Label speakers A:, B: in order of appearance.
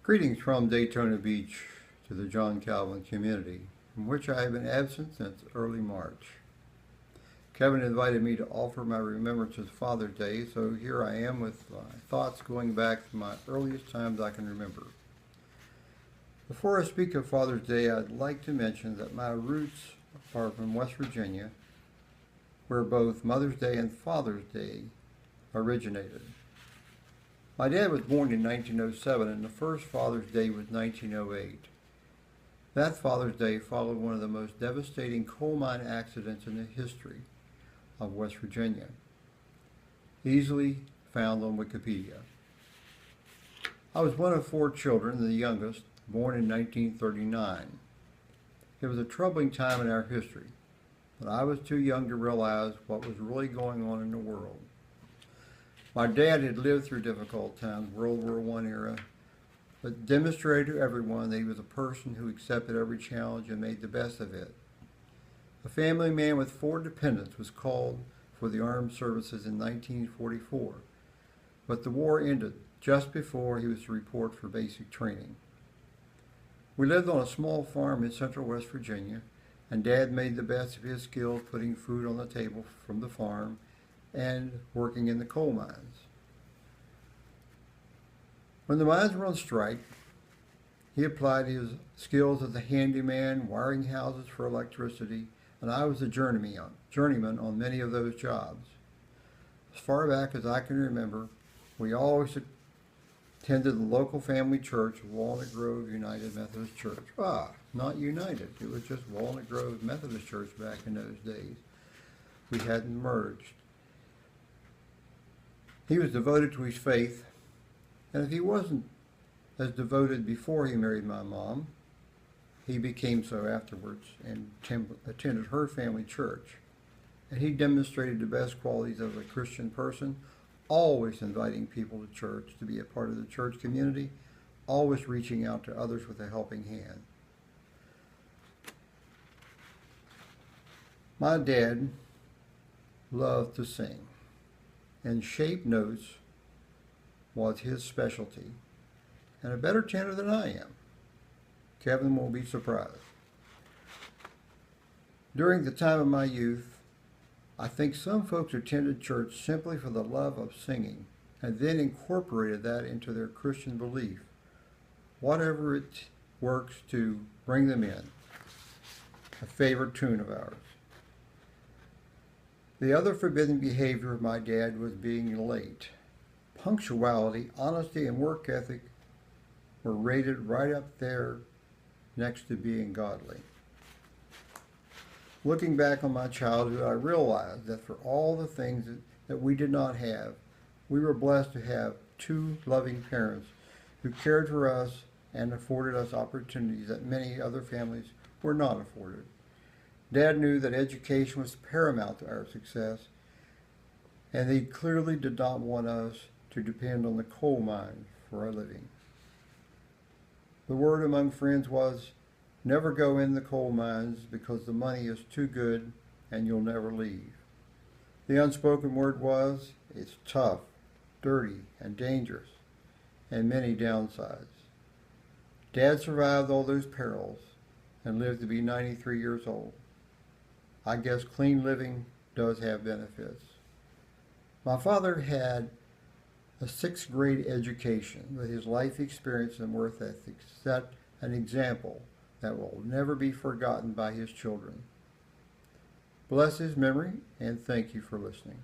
A: Greetings from Daytona Beach to the John Calvin community, from which I have been absent since early March. Kevin invited me to offer my remembrance of Father's Day, so here I am with my thoughts going back to my earliest times I can remember. Before I speak of Father's Day, I'd like to mention that my roots are from West Virginia, where both Mother's Day and Father's Day originated. My dad was born in 1907, and the first Father's Day was 1908. That Father's Day followed one of the most devastating coal mine accidents in the history of West Virginia, easily found on Wikipedia. I was one of 4 children, the youngest, born in 1939. It was a troubling time in our history, but I was too young to realize what was really going on in the world. My dad had lived through difficult times, World War I era, but demonstrated to everyone that he was a person who accepted every challenge and made the best of it. A family man with 4 dependents was called for the armed services in 1944, but the war ended just before he was to report for basic training. We lived on a small farm in central West Virginia, and Dad made the best of his skills putting food on the table from the farm and working in the coal mines. When the mines were on strike, he applied his skills as a handyman, wiring houses for electricity, and I was a journeyman on many of those jobs. As far back as I can remember, we always attended the local family church, Walnut Grove United Methodist Church. Not United, it was just Walnut Grove Methodist Church back in those days. We hadn't merged. He was devoted to his faith, and if he wasn't as devoted before he married my mom, he became so afterwards and attended her family church. And he demonstrated the best qualities of a Christian person, always inviting people to church to be a part of the church community, always reaching out to others with a helping hand. My dad loved to sing, and shape notes was his specialty, and a better tenor than I am. Kevin will be surprised. During the time of my youth, I think some folks attended church simply for the love of singing, and then incorporated that into their Christian belief, whatever it works to bring them in. A favorite tune of ours. The other forbidden behavior of my dad was being late. Punctuality, honesty, and work ethic were rated right up there next to being godly. Looking back on my childhood, I realized that for all the things that we did not have, we were blessed to have 2 loving parents who cared for us and afforded us opportunities that many other families were not afforded. Dad knew that education was paramount to our success, and he clearly did not want us to depend on the coal mine for our living. The word among friends was, never go in the coal mines because the money is too good and you'll never leave. The unspoken word was, it's tough, dirty, and dangerous, and many downsides. Dad survived all those perils and lived to be 93 years old. I guess clean living does have benefits. My father had a 6th grade education, but his life experience and work ethic set an example that will never be forgotten by his children. Bless his memory, and thank you for listening.